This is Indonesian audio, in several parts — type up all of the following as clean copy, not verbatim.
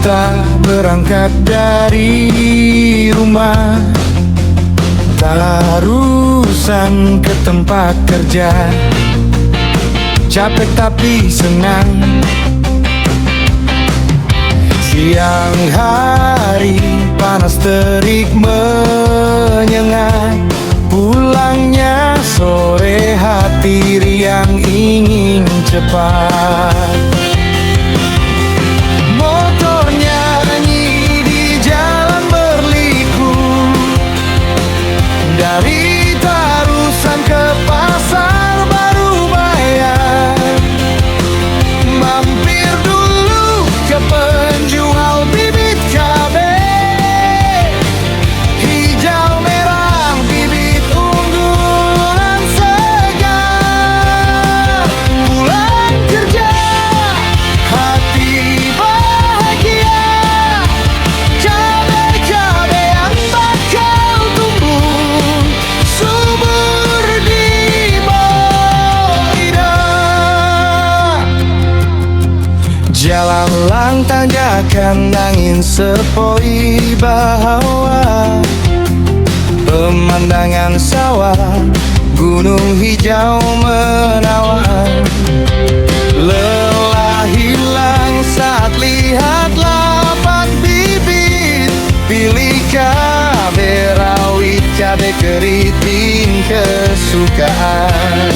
Kita berangkat dari rumah, tarusan ke tempat kerja. Capek tapi senang. Siang hari panas terik menyengat, pulangnya sore hati riang ingin cepat. Motornya nyanyi di jalan berliku, dari tarusan ke pasar baru bayar. Mampir dulu ke penjual bibit cabai, hijau merah bibit unggulan segar. Pulang kerja hati bahagia, cabai-cabean bakal tumbuh subur di bawah lidah. Jalan lang tanjakan angin sepoi bahawa, pemandangan sawah gunung hijau menawan. Lelah hilang saat lihat lapak bibit, pilih cabai rawit, cabai keriting kesukaan.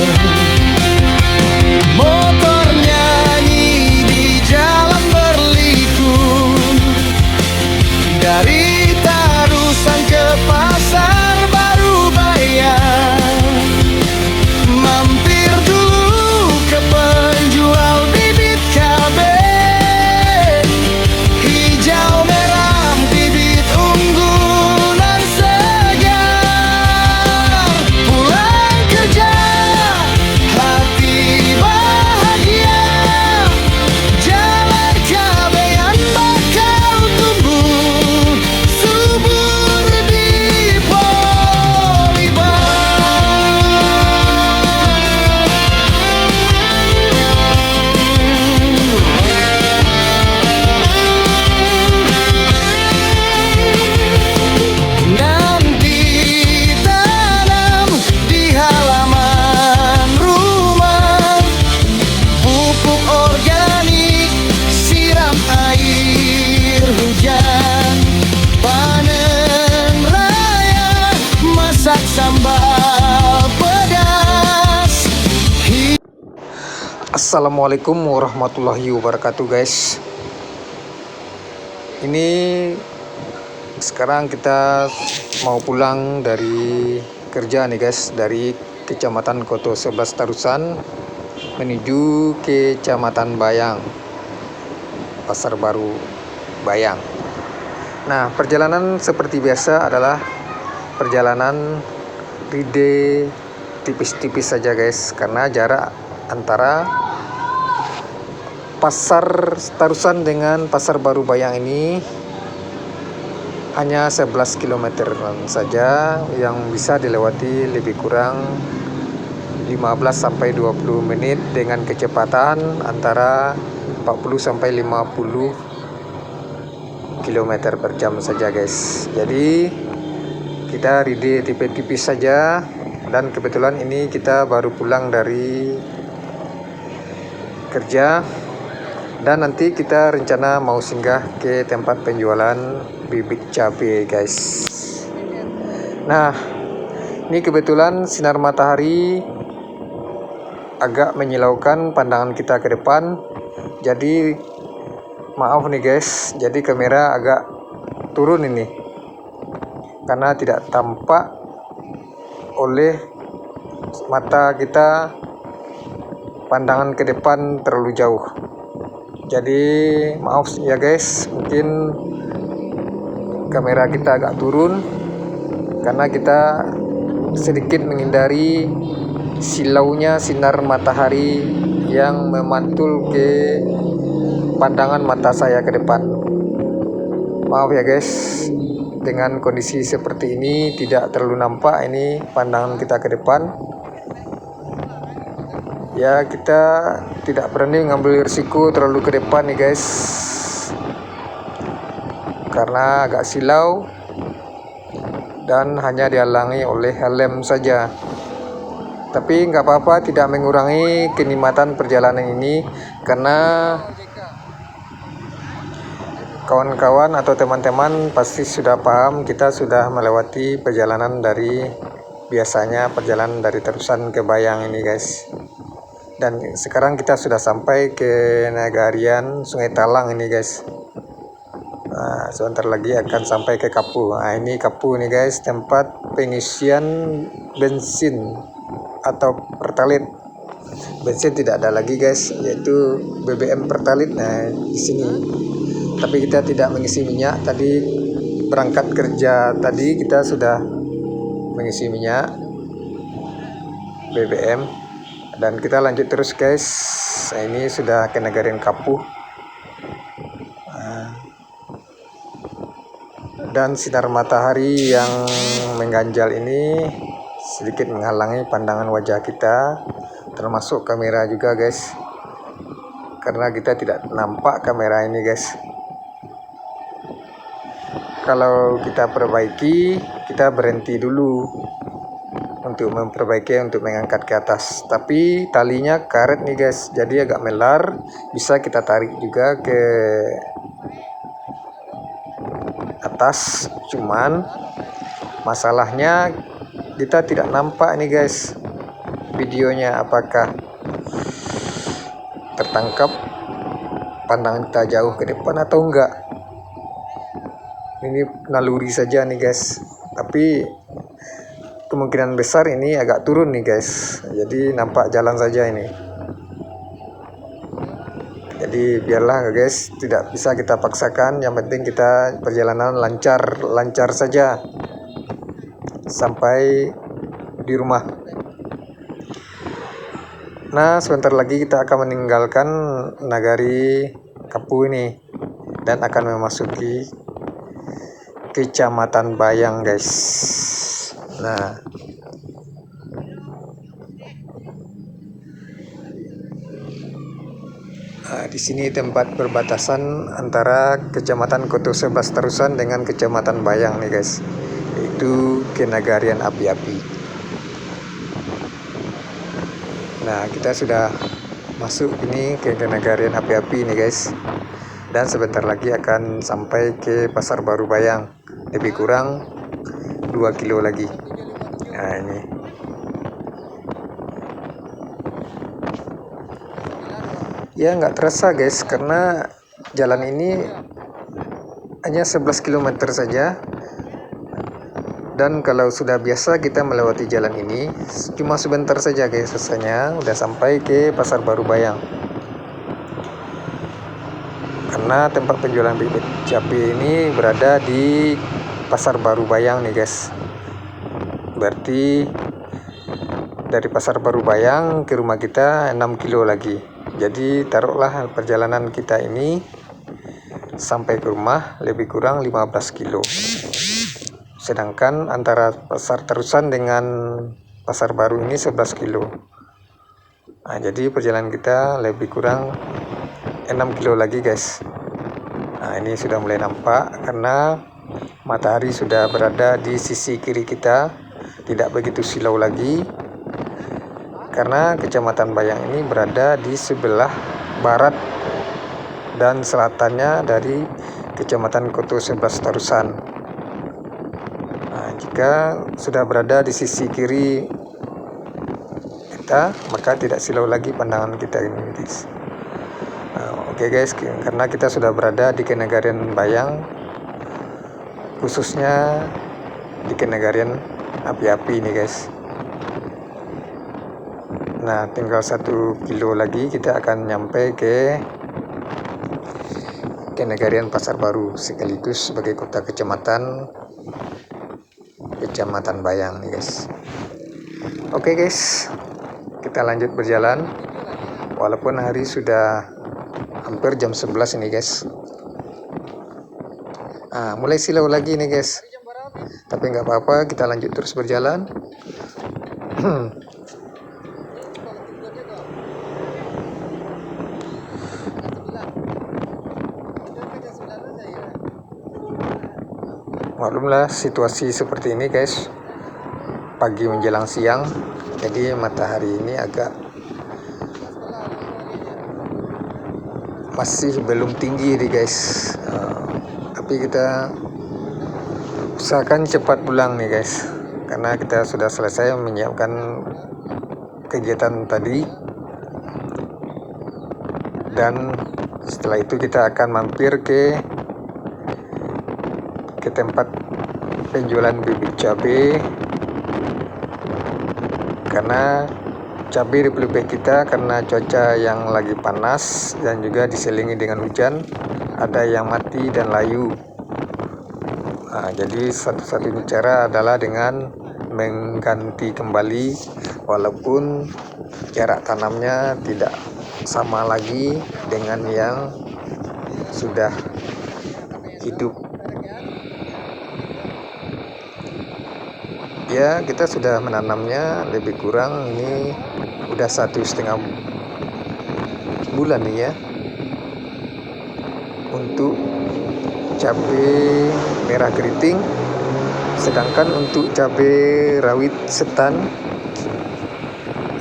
Motor nyanyi di jalan berliku, dari tarusan ke pasar baru bayar. Mampir dulu ke penjual bibit cabai, hijau merah bibit unggulan segar. Pulang kerja hati bahagia, jalan cabean bakal tumbuh subur di Polibar. Nanti tanam di halaman rumah, pupuk organik, siram air hujan. Panen raya, masak sambal pedas. Assalamualaikum warahmatullahi wabarakatuh guys. Ini sekarang kita mau pulang dari kerja nih guys, dari Kecamatan Koto 11 Tarusan menuju Kecamatan Bayang, Pasar Baru Bayang. Nah, perjalanan seperti biasa adalah perjalanan ride tipis-tipis saja guys, karena jarak antara Pasar Tarusan dengan Pasar Baru Bayang ini hanya 11 km saja, yang bisa dilewati lebih kurang 15 sampai 20 menit dengan kecepatan antara 40 sampai 50 km per jam saja guys. Jadi kita ride tipis-tipis saja, dan kebetulan ini kita baru pulang dari kerja, dan nanti kita rencana mau singgah ke tempat penjualan bibit cabai guys. Nah, ini kebetulan sinar matahari agak menyilaukan pandangan kita ke depan, jadi maaf nih guys, jadi kamera agak turun ini karena tidak tampak oleh mata kita pandangan ke depan terlalu jauh. Jadi maaf ya guys, mungkin kamera kita agak turun karena kita sedikit menghindari silaunya sinar matahari yang memantul ke pandangan mata saya ke depan. Maaf ya guys, dengan kondisi seperti ini tidak terlalu nampak ini pandangan kita ke depan. Ya, kita tidak berani mengambil risiko terlalu ke depan nih guys. karena agak silau dan hanya dihalangi oleh helm saja. Tapi nggak apa-apa, tidak mengurangi kenikmatan perjalanan ini, karena kawan-kawan atau teman-teman pasti sudah paham kita sudah melewati perjalanan dari biasanya perjalanan dari Terusan ke Bayang ini guys. Dan sekarang kita sudah sampai ke Nagarian Sungai Talang ini guys. Nah, sebentar lagi akan sampai ke Kapu. Nah, ini Kapu nih guys, tempat pengisian bensin atau pertalite. Bensin tidak ada lagi guys, yaitu BBM pertalite. Nah, di sini. Tapi kita tidak mengisi minyak. Tadi berangkat kerja tadi kita sudah mengisi minyak BBM dan kita lanjut terus guys. Nah, ini sudah ke Nagarian Kapu. Dan sinar matahari yang mengganjal ini sedikit menghalangi pandangan wajah kita, termasuk kamera juga guys, karena kita tidak nampak kamera ini guys. Kalau kita perbaiki, kita berhenti dulu untuk memperbaiki, untuk mengangkat ke atas. Tapi talinya karet nih guys, jadi agak melar, bisa kita tarik juga ke atas. Cuman masalahnya kita tidak nampak nih guys videonya, apakah tertangkap pandangan kita jauh ke depan atau enggak. Ini naluri saja nih guys, tapi kemungkinan besar ini agak turun nih guys, jadi nampak jalan saja ini. Jadi biarlah guys, tidak bisa kita paksakan, yang penting kita perjalanan lancar saja sampai di rumah. Nah, sebentar lagi kita akan meninggalkan Nagari Kapu ini dan akan memasuki Kecamatan Bayang guys. Nah, di sini tempat perbatasan antara Kecamatan Koto 11 Terusan dengan Kecamatan Bayang nih guys, yaitu Kenagarian Api-Api. Nah, kita sudah masuk ini ke Kenagarian Api-Api nih guys, dan sebentar lagi akan sampai ke Pasar Baru Bayang, lebih kurang 2 kilo lagi. Nah, ini ya nggak terasa guys, karena jalan ini hanya 11 km saja. Dan kalau sudah biasa kita melewati jalan ini cuma sebentar saja guys, selesainya udah sampai ke Pasar Baru Bayang. Karena tempat penjualan bibit cabai ini berada di Pasar Baru Bayang nih guys. Berarti dari Pasar Baru Bayang ke rumah kita 6 kilo lagi. Jadi taruhlah perjalanan kita ini sampai ke rumah lebih kurang 15 kilo. Sedangkan antara Pasar Terusan dengan Pasar Baru ini 11 kilo. Nah, jadi perjalanan kita lebih kurang 6 kilo lagi guys. Nah, ini sudah mulai nampak karena matahari sudah berada di sisi kiri kita, tidak begitu silau lagi. Karena Kecamatan Bayang ini berada di sebelah barat dan selatannya dari Kecamatan Koto 11 Terusan. Nah, jika sudah berada di sisi kiri kita, maka tidak silau lagi pandangan kita ini guys. Oke guys, karena kita sudah berada di Kenagarian Bayang, khususnya di Kenagarian Api-Api nih guys. Nah, tinggal 1 kilo lagi kita akan nyampe ke Kenagarian Pasar Baru, sekaligus sebagai kota Kecamatan Bayang nih guys. Oke guys, kita lanjut berjalan walaupun hari sudah hampir jam 11 ini guys. Mulai silau lagi nih guys, tapi nggak apa-apa, kita lanjut terus berjalan. maklumlah situasi seperti ini guys, pagi menjelang siang, jadi matahari ini agak masih belum tinggi nih guys. Tapi kita usahakan cepat pulang nih guys, karena kita sudah selesai menyiapkan kegiatan tadi, dan setelah itu kita akan mampir ke tempat penjualan bibit cabai, karena cabai di pelupek kita karena cuaca yang lagi panas dan juga diselingi dengan hujan, ada yang mati dan layu. Jadi satu-satunya cara adalah dengan mengganti kembali, walaupun jarak tanamnya tidak sama lagi dengan yang sudah hidup. Ya, kita sudah menanamnya lebih kurang ini udah 1,5 bulan nih ya, untuk cabai merah keriting. Sedangkan untuk cabai rawit setan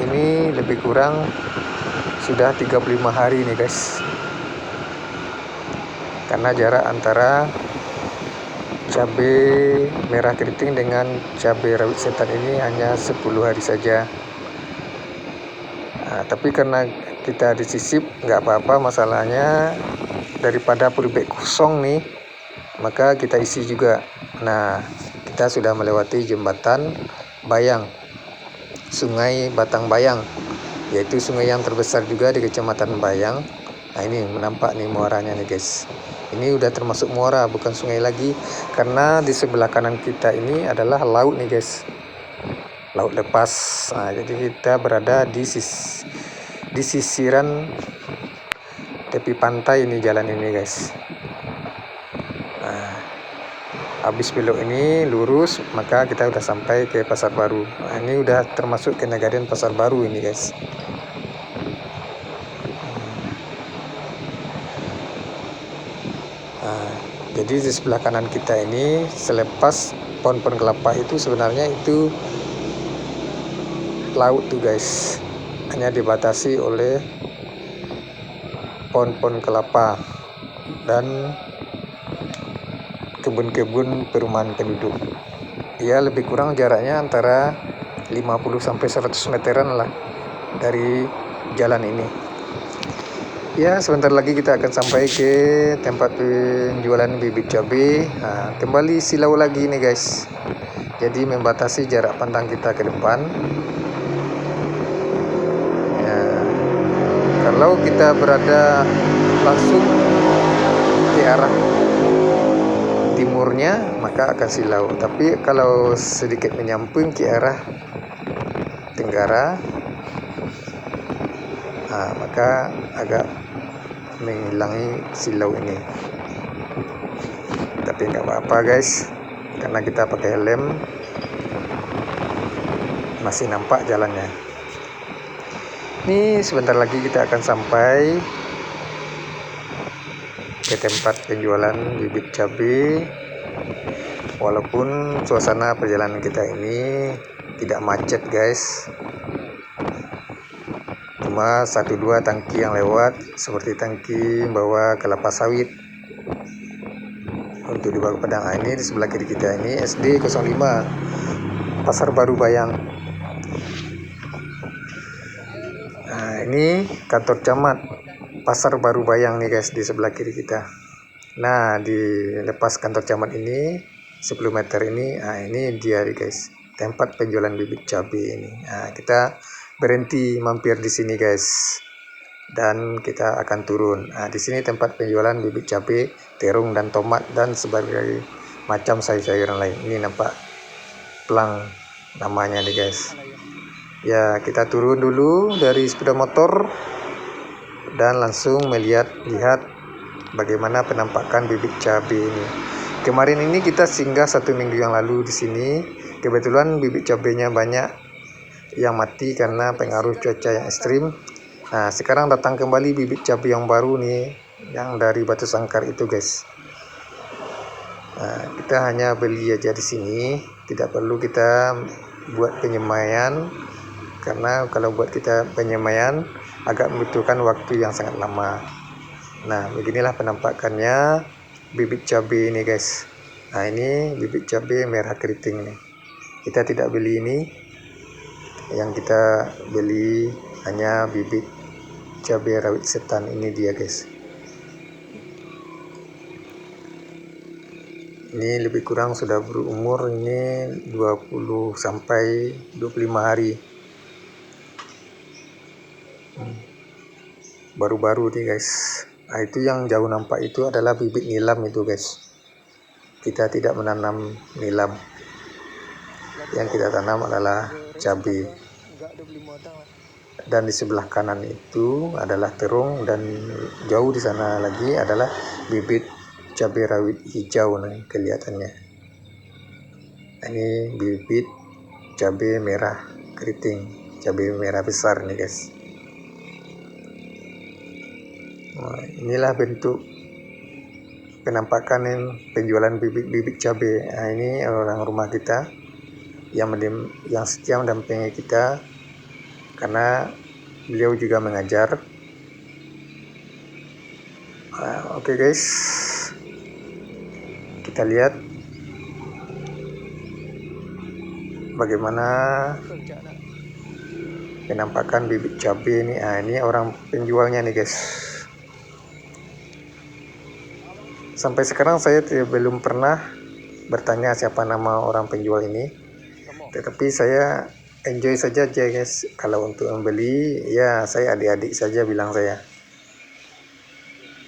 ini lebih kurang sudah 35 hari nih guys, karena jarak antara cabai merah keriting dengan cabai rawit setan ini hanya 10 hari saja. Tapi karena kita disisip nggak apa-apa, masalahnya daripada pelupek kosong nih, maka kita isi juga. Nah, kita sudah melewati jembatan Bayang, Sungai Batang Bayang, yaitu sungai yang terbesar juga di Kecamatan Bayang. Nah, ini nampak nih muaranya nih guys. Ini udah termasuk muara, bukan sungai lagi, karena di sebelah kanan kita ini adalah laut nih guys, laut lepas. Jadi kita berada di sisiran tepi pantai ini, jalan ini guys. Habis belok ini lurus, maka kita udah sampai ke Pasar Baru. Ini udah termasuk Kindergarten Pasar Baru ini guys. Jadi di sebelah kanan kita ini, selepas pohon-pohon kelapa itu sebenarnya itu laut tuh guys, hanya dibatasi oleh pohon-pohon kelapa dan kebun-kebun perumahan penduduk. Ya, lebih kurang jaraknya antara 50-100 meteran lah dari jalan ini. Ya, sebentar lagi kita akan sampai ke tempat penjualan bibit cabai. Kembali silau lagi nih guys, jadi membatasi jarak pandang kita ke depan. Ya, kalau kita berada langsung ke arah timurnya maka akan silau, tapi kalau sedikit menyamping ke arah tenggara, maka agak menghilangi silau ini. Tapi nggak apa-apa guys, karena kita pakai helm masih nampak jalannya. Ini sebentar lagi kita akan sampai ke tempat penjualan bibit cabai. Walaupun suasana perjalanan kita ini tidak macet guys, cuma 1-2 tangki yang lewat, seperti tangki bawa kelapa sawit untuk dibawa ke Padang. Ini di sebelah kiri kita ini SD 05 Pasar Baru Bayang. Ini kantor camat Pasar Baru Bayang nih guys, di sebelah kiri kita. Nah, di lepas kantor camat ini 10 meter ini, ini dia nih guys, tempat penjualan bibit cabai ini. Kita berhenti mampir di sini guys, dan kita akan turun. Di sini tempat penjualan bibit cabai, terung dan tomat dan sebagai macam sayur-sayuran lain. Ini nampak pelang namanya nih guys. Ya, kita turun dulu dari sepeda motor dan langsung lihat bagaimana penampakan bibit cabai ini. Kemarin ini kita singgah 1 minggu yang lalu di sini. Kebetulan bibit cabainya banyak yang mati karena pengaruh cuaca yang ekstrim. Nah, sekarang datang kembali bibit cabai yang baru nih, yang dari Batu Sangkar itu guys. Nah, kita hanya beli aja di sini, tidak perlu kita buat penyemaian, karena kalau buat kita penyemaian agak membutuhkan waktu yang sangat lama. Nah, beginilah penampakannya bibit cabai ini guys. Nah, ini bibit cabai merah keriting nih. Kita tidak beli ini, yang kita beli hanya bibit cabai rawit setan. Ini dia guys. Ini lebih kurang sudah berumur ini 20 sampai 25 hari. Baru-baru nih guys. Nah, itu yang jauh nampak itu adalah bibit nilam itu guys. Kita tidak menanam nilam. Yang kita tanam adalah cabai. Dan di sebelah kanan itu adalah terung, dan jauh di sana lagi adalah bibit cabai rawit hijau nih kelihatannya. Ini bibit cabai merah keriting, cabai merah besar nih guys. Nah, inilah bentuk penampakan penjualan bibit-bibit cabai. Nah, ini orang rumah kita yang setia mendampingi kita, karena beliau juga mengajar. Nah, oke guys, kita lihat bagaimana penampakan bibit cabai ini. Nah, ini orang penjualnya nih guys. Sampai sekarang saya belum pernah bertanya siapa nama orang penjual ini, tetapi saya enjoy saja guys. Kalau untuk membeli, ya saya adik-adik saja bilang saya,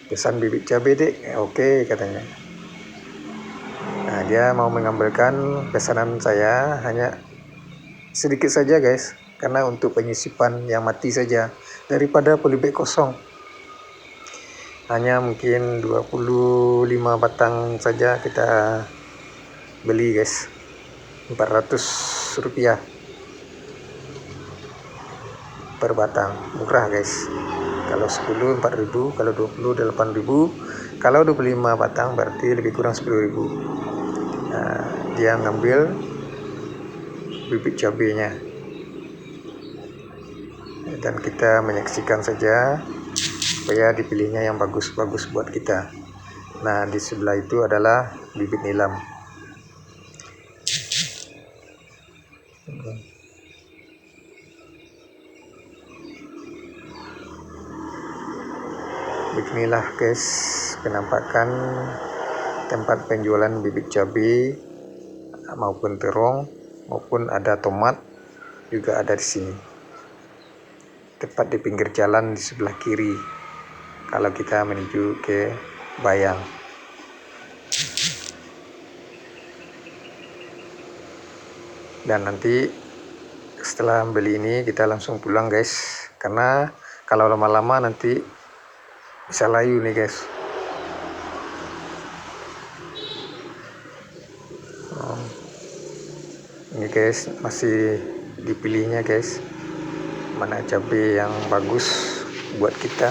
pesan bibit cabai dek, oke katanya. Nah, dia mau mengambilkan pesanan saya hanya sedikit saja guys, karena untuk penyisipan yang mati saja, daripada polybag kosong. Hanya mungkin 25 batang saja kita beli guys, 400 rupiah per batang, murah guys. Kalau 10 4.000, kalau 20 8.000, kalau 25 batang berarti lebih kurang 10.000. Nah, dia ngambil bibit cabenya, dan kita menyaksikan saja supaya dipilihnya yang bagus-bagus buat kita. Nah, di sebelah itu adalah bibit nilam. Beginilah guys penampakan tempat penjualan bibit cabai maupun terong, maupun ada tomat juga ada di sini. Tepat di pinggir jalan di sebelah kiri kalau kita menuju ke Bayang. Dan nanti setelah beli ini kita langsung pulang guys, karena kalau lama-lama nanti bisa layu nih guys. Ini guys masih dipilihnya guys, mana cabai yang bagus buat kita.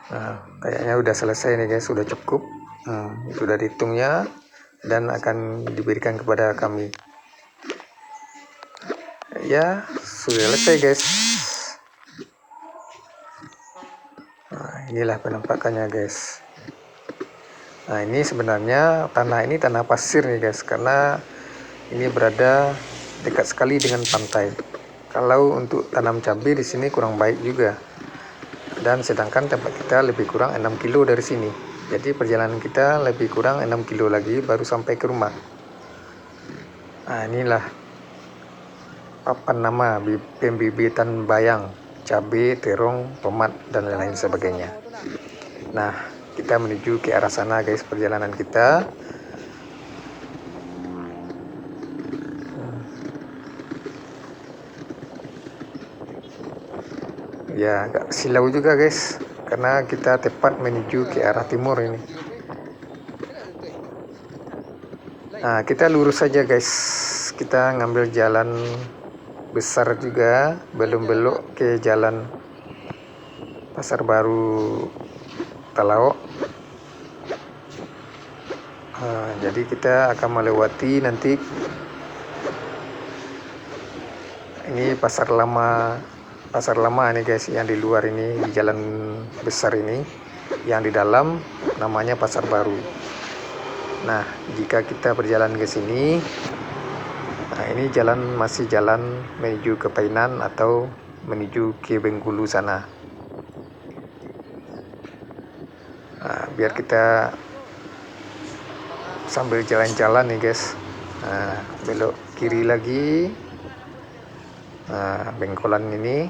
Nah, kayaknya udah selesai nih guys, sudah cukup. Sudah dihitungnya dan akan diberikan kepada kami. Ya, sudah selesai guys. Nah, inilah penampakannya guys. Nah, ini sebenarnya tanah ini tanah pasir nih guys, karena ini berada dekat sekali dengan pantai. Kalau untuk tanam cabai di sini kurang baik juga. Dan sedangkan tempat kita lebih kurang 6 kilo dari sini. Jadi perjalanan kita lebih kurang 6 kilo lagi baru sampai ke rumah. Nah, inilah papan nama pembibitan bayang, cabai, terong, tomat, dan lain sebagainya. Nah, kita menuju ke arah sana guys perjalanan kita. Ya, agak silau juga guys, karena kita tepat menuju ke arah timur ini. Nah, kita lurus saja guys, kita ngambil jalan besar juga, belum belok ke jalan Pasar Baru Talaok. Jadi kita akan melewati nanti ini pasar lama nih guys, yang di luar ini, di jalan besar ini, yang di dalam namanya Pasar Baru. Nah, jika kita berjalan ke sini, nah ini masih jalan menuju ke Painan atau menuju ke Bengkulu sana. Nah, biar kita sambil jalan-jalan nih guys. Nah, belok kiri lagi. Nah, bengkolan ini.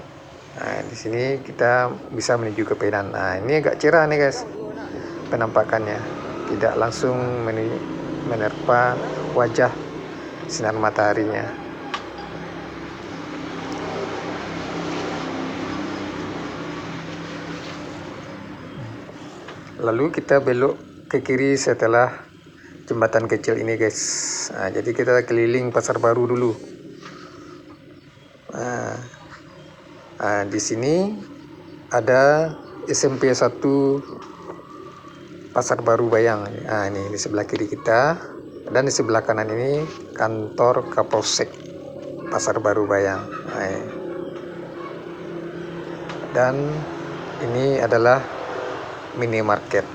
Nah, di sini kita bisa menuju ke Painan. Nah, ini agak cerah nih guys penampakannya, tidak langsung menerpa wajah sinar mataharinya. Lalu kita belok ke kiri setelah jembatan kecil ini guys. Nah, jadi kita keliling Pasar Baru dulu. Nah, di sini ada SMP 1 Pasar Baru Bayang. Nah, ini di sebelah kiri kita, dan di sebelah kanan ini kantor Kapolsek Pasar Baru Bayang. Nah, dan ini adalah minimarket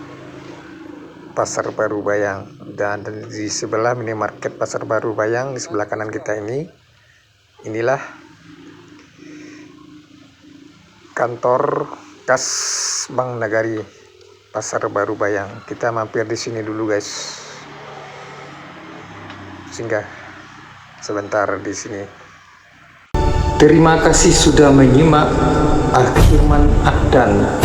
Pasar Baru Bayang, dan di sebelah minimarket Pasar Baru Bayang, di sebelah kanan kita inilah kantor kas Bank Nagari Pasar Baru Bayang. Kita mampir di sini dulu guys, singgah sebentar di sini. Terima kasih sudah menyimak. Akhirman Ahdan.